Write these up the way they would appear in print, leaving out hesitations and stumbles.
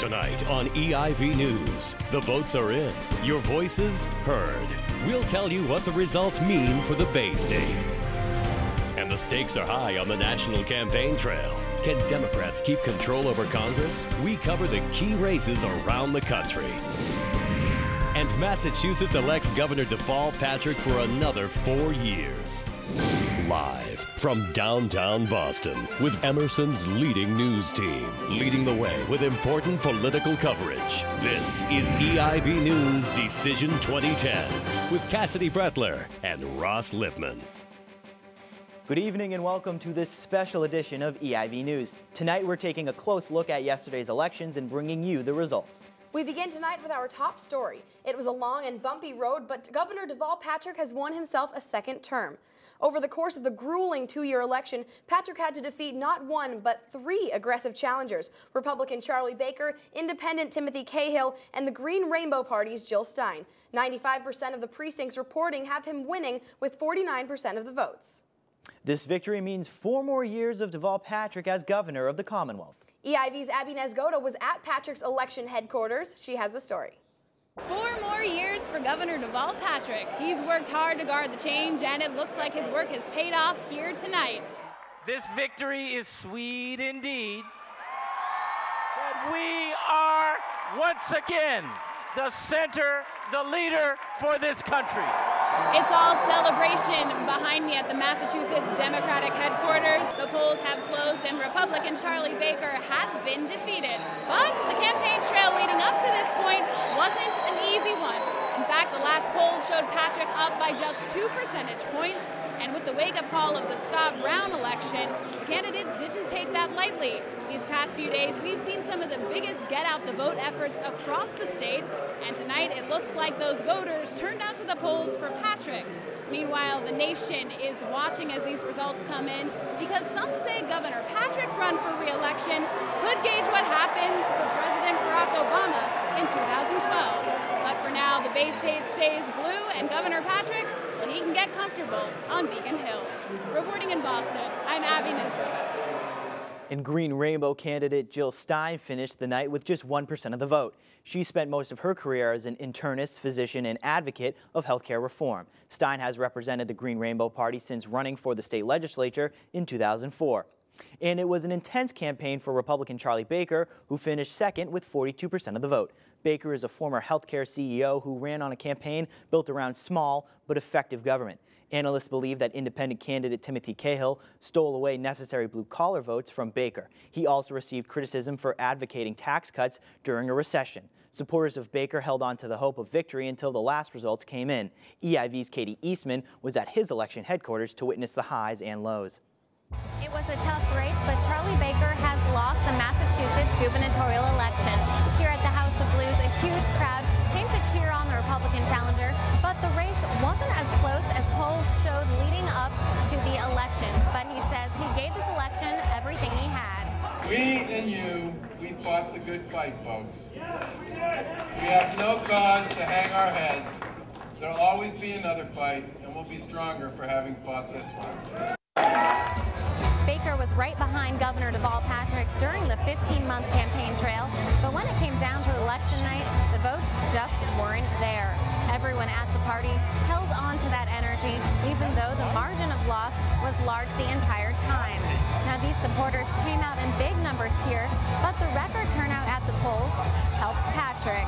Tonight on EIV News, the votes are in, your voices heard. We'll tell you what the results mean for the Bay State. And the stakes are high on the national campaign trail. Can Democrats keep control over Congress? We cover the key races around the country. And Massachusetts elects Governor Deval Patrick for another 4 years. Live from downtown Boston with Emerson's leading news team, leading the way with important political coverage. This is EIV News Decision 2010 with Cassidy Bretler and Ross Lipman. Good evening and welcome to this special edition of EIV News. Tonight we're taking a close look at yesterday's elections and bringing you the results. We begin tonight with our top story. It was a long and bumpy road, but Governor Deval Patrick has won himself a second term. Over the course of the grueling 2-year election, Patrick had to defeat not one, but 3 aggressive challengers: Republican Charlie Baker, Independent Timothy Cahill, and the Green Rainbow Party's Jill Stein. 95% of the precincts reporting have him winning with 49% of the votes. This victory means 4 more years of Deval Patrick as governor of the Commonwealth. EIV's Abby Nesgoda was at Patrick's election headquarters. She has the story. 4 more years for Governor Deval Patrick. He's worked hard to guard the change, and it looks like his work has paid off here tonight. This victory is sweet indeed. But we are once again the center, the leader for this country. It's all celebration behind me at the Massachusetts Democratic headquarters. The polls have closed and Republican Charlie Baker has been defeated. But the campaign trail leading up to this point wasn't an easy one. In fact, the last poll showed Patrick up by just 2 percentage points. And with the wake-up call of the Scott Brown election, the candidates didn't take that lightly. These past few days, we've seen some of the biggest get-out-the-vote efforts across the state, and tonight it looks like those voters turned out to the polls for Patrick. Meanwhile, the nation is watching as these results come in, because some say Governor Patrick's run for re-election could gauge what happens for President Barack Obama in 2012. But for now, the Bay State stays blue, and Governor Patrick, well, he can get comfortable on Beacon Hill. Reporting in Boston, I'm Abby Nesgoda. And Green Rainbow candidate Jill Stein finished the night with just 1% of the vote. She spent most of her career as an internist, physician, and advocate of healthcare reform. Stein has represented the Green Rainbow Party since running for the state legislature in 2004. And it was an intense campaign for Republican Charlie Baker, who finished second with 42% of the vote. Baker is a former healthcare CEO who ran on a campaign built around small but effective government. Analysts believe that independent candidate Timothy Cahill stole away necessary blue-collar votes from Baker. He also received criticism for advocating tax cuts during a recession. Supporters of Baker held on to the hope of victory until the last results came in. EIV's Katie Eastman was at his election headquarters to witness the highs and lows. It was a tough race, but Charlie Baker has lost the Massachusetts gubernatorial election. Here at the House of Blues, a huge crowd came to cheer on the Republican challenger, but the race wasn't as close as polls showed leading up to the election. But he says he gave this election everything he had. We and you, we fought the good fight, folks. We have no cause to hang our heads. There'll always be another fight, and we'll be stronger for having fought this one. Baker was right behind Governor Deval Patrick during the 15-month campaign trail, but when it came down to election night, the votes just weren't there. Everyone at the party held on to that energy, even though the margin of loss was large the entire time. Now, these supporters came out in big numbers here, but the record turnout at the polls helped Patrick.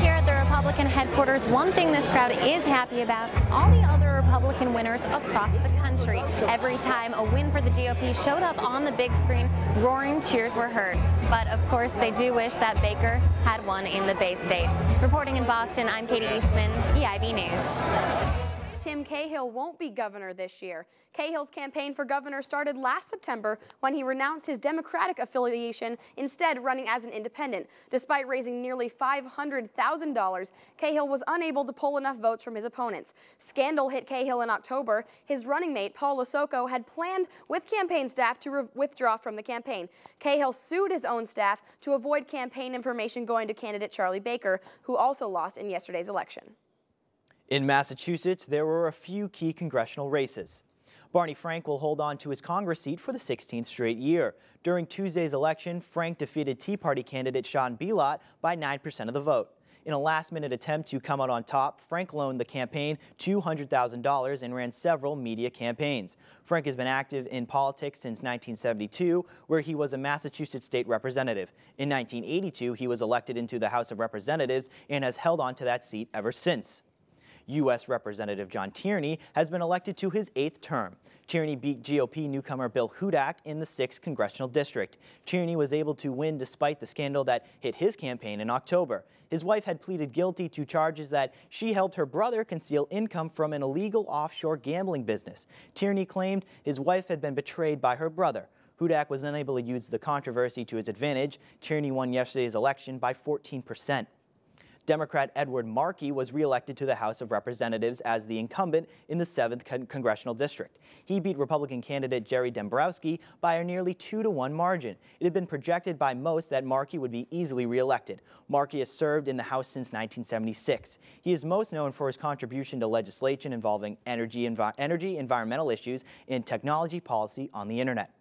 Here at the Republican headquarters, one thing this crowd is happy about: all the other Republican winners across the country. Every time a win for the GOP showed up on the big screen, roaring cheers were heard. But of course, they do wish that Baker had won in the Bay State. Reporting in Boston, I'm Katie Eastman, EIV News. Tim Cahill won't be governor this year. Cahill's campaign for governor started last September when he renounced his Democratic affiliation, instead running as an independent. Despite raising nearly $500,000, Cahill was unable to pull enough votes from his opponents. Scandal hit Cahill in October. His running mate, Paul Lasocco, had planned with campaign staff to withdraw from the campaign. Cahill sued his own staff to avoid campaign information going to candidate Charlie Baker, who also lost in yesterday's election. In Massachusetts, there were a few key congressional races. Barney Frank will hold on to his Congress seat for the 16th straight year. During Tuesday's election, Frank defeated Tea Party candidate Sean Belot by 9% of the vote. In a last-minute attempt to come out on top, Frank loaned the campaign $200,000 and ran several media campaigns. Frank has been active in politics since 1972, where he was a Massachusetts state representative. In 1982, he was elected into the House of Representatives and has held on to that seat ever since. U.S. Representative John Tierney has been elected to his 8th term. Tierney beat GOP newcomer Bill Hudak in the 6th congressional district. Tierney was able to win despite the scandal that hit his campaign in October. His wife had pleaded guilty to charges that she helped her brother conceal income from an illegal offshore gambling business. Tierney claimed his wife had been betrayed by her brother. Hudak was unable to use the controversy to his advantage. Tierney won yesterday's election by 14%. Democrat Edward Markey was reelected to the House of Representatives as the incumbent in the 7th congressional district. He beat Republican candidate Jerry Dombrowski by a nearly 2-to-1 margin. It had been projected by most that Markey would be easily reelected. Markey has served in the House since 1976. He is most known for his contribution to legislation involving energy, environmental issues, and technology policy on the internet.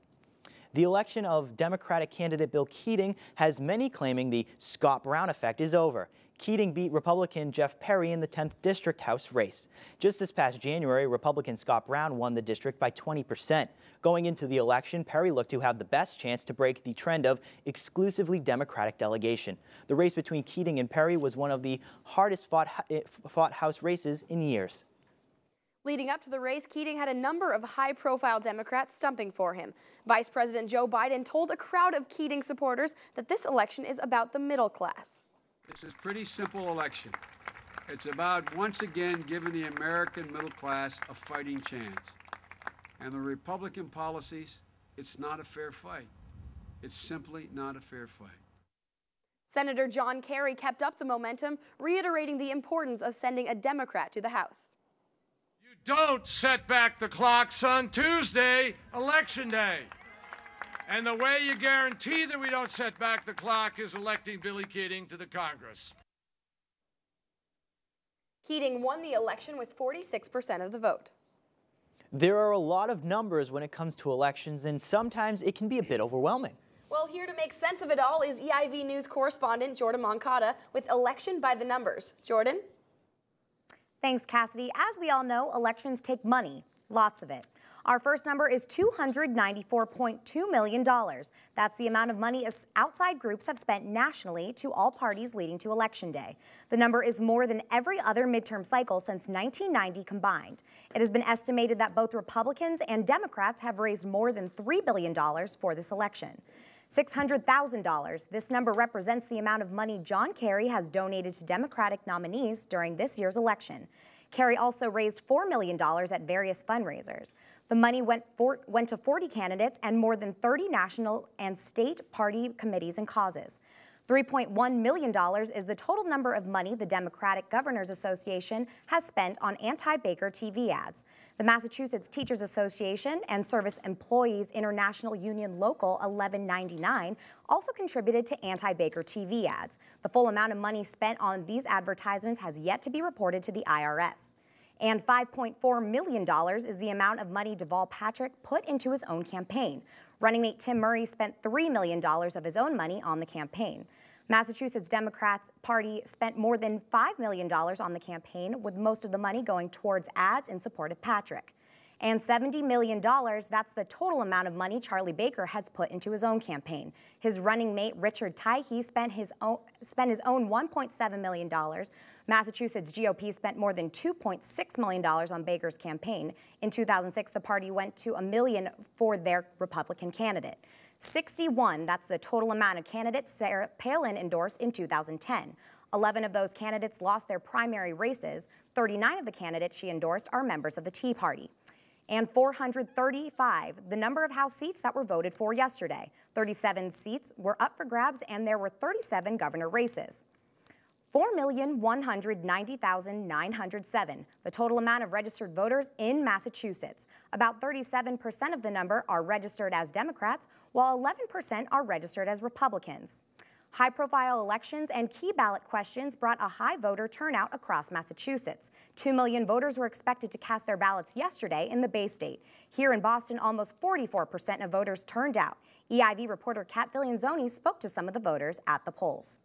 The election of Democratic candidate Bill Keating has many claiming the Scott Brown effect is over. Keating beat Republican Jeff Perry in the 10th District House race. Just this past January, Republican Scott Brown won the district by 20%. Going into the election, Perry looked to have the best chance to break the trend of exclusively Democratic delegation. The race between Keating and Perry was one of the hardest fought House races in years. Leading up to the race, Keating had a number of high-profile Democrats stumping for him. Vice President Joe Biden told a crowd of Keating supporters that this election is about the middle class. This is a pretty simple election. It's about, once again, giving the American middle class a fighting chance. And the Republican policies, it's not a fair fight. It's simply not a fair fight. Senator John Kerry kept up the momentum, reiterating the importance of sending a Democrat to the House. You don't set back the clocks on Tuesday, Election Day. And the way you guarantee that we don't set back the clock is electing Billy Keating to the Congress. Keating won the election with 46% of the vote. There are a lot of numbers when it comes to elections, and sometimes it can be a bit overwhelming. Well, here to make sense of it all is EIV News correspondent Jordan Moncada with Election by the Numbers. Jordan? Thanks, Cassidy. As we all know, elections take money, lots of it. Our first number is $294.2 million. That's the amount of money outside groups have spent nationally to all parties leading to Election Day. The number is more than every other midterm cycle since 1990 combined. It has been estimated that both Republicans and Democrats have raised more than $3 billion for this election. $600,000. This number represents the amount of money John Kerry has donated to Democratic nominees during this year's election. Kerry also raised $4 million at various fundraisers. The money went to 40 candidates and more than 30 national and state party committees and causes. $3.1 million is the total number of money the Democratic Governors Association has spent on anti-Baker TV ads. The Massachusetts Teachers Association and Service Employees International Union Local 1199 also contributed to anti-Baker TV ads. The full amount of money spent on these advertisements has yet to be reported to the IRS. And $5.4 million is the amount of money Deval Patrick put into his own campaign. Running mate Tim Murray spent $3 million of his own money on the campaign. Massachusetts Democrats Party spent more than $5 million on the campaign, with most of the money going towards ads in support of Patrick. And $70 million, that's the total amount of money Charlie Baker has put into his own campaign. His running mate Richard Tyhe spent his own $1.7 million. Massachusetts GOP spent more than $2.6 million on Baker's campaign. In 2006, the party went to $1 million for their Republican candidate. 61, that's the total amount of candidates Sarah Palin endorsed in 2010. 11 of those candidates lost their primary races. 39 of the candidates she endorsed are members of the Tea Party. And 435, the number of House seats that were voted for yesterday. 37 seats were up for grabs, and there were 37 governor races. 4,190,907, the total amount of registered voters in Massachusetts. About 37% of the number are registered as Democrats, while 11% are registered as Republicans. High-profile elections and key ballot questions brought a high voter turnout across Massachusetts. 2 million voters were expected to cast their ballots yesterday in the Bay State. Here in Boston, almost 44% of voters turned out. EIV reporter Kat Villanzoni spoke to some of the voters at the polls.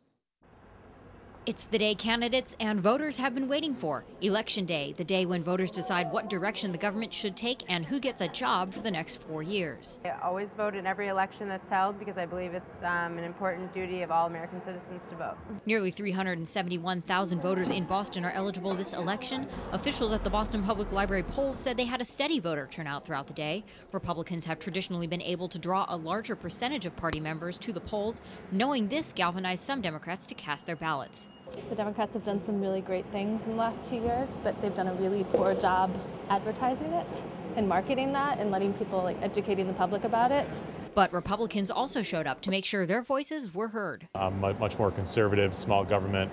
It's the day candidates and voters have been waiting for, Election Day, the day when voters decide what direction the government should take and who gets a job for the next 4 years. I always vote in every election that's held because I believe it's an important duty of all American citizens to vote. Nearly 371,000 voters in Boston are eligible this election. Officials at the Boston Public Library polls said they had a steady voter turnout throughout the day. Republicans have traditionally been able to draw a larger percentage of party members to the polls, knowing this galvanized some Democrats to cast their ballots. The Democrats have done some really great things in the last 2 years, but they've done a really poor job advertising it and marketing that and letting people, educating the public about it. But Republicans also showed up to make sure their voices were heard. I'm a much more conservative, small government,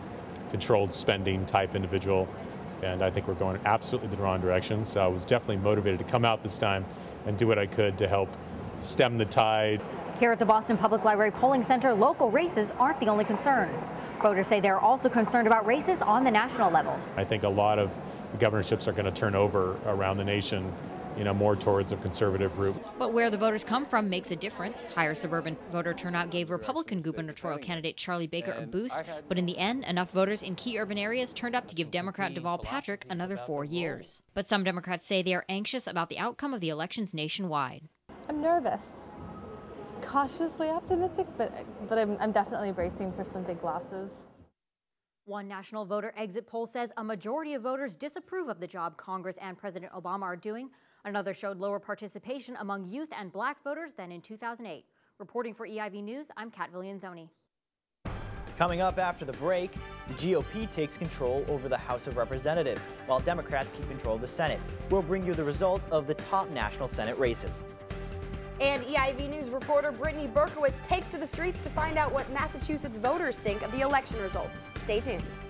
controlled spending type individual, and I think we're going absolutely the wrong direction. So I was definitely motivated to come out this time and do what I could to help stem the tide. Here at the Boston Public Library Polling Center, local races aren't the only concern. Voters say they're also concerned about races on the national level. I think a lot of the governorships are going to turn over around the nation, more towards a conservative route. But where the voters come from makes a difference. Higher suburban voter turnout gave Republican gubernatorial candidate Charlie Baker a boost, but in the end, enough voters in key urban areas turned up to give Democrat Deval Patrick another 4 years. But some Democrats say they are anxious about the outcome of the elections nationwide. I'm nervous. Cautiously optimistic, but I'm definitely bracing for some big losses. One national voter exit poll says a majority of voters disapprove of the job Congress and President Obama are doing. Another showed lower participation among youth and black voters than in 2008. Reporting for EIV News, I'm Kat Villanzoni. Coming up after the break, the GOP takes control over the House of Representatives, while Democrats keep control of the Senate. We'll bring you the results of the top national Senate races. And EIV News reporter Brittany Berkowitz takes to the streets to find out what Massachusetts voters think of the election results. Stay tuned.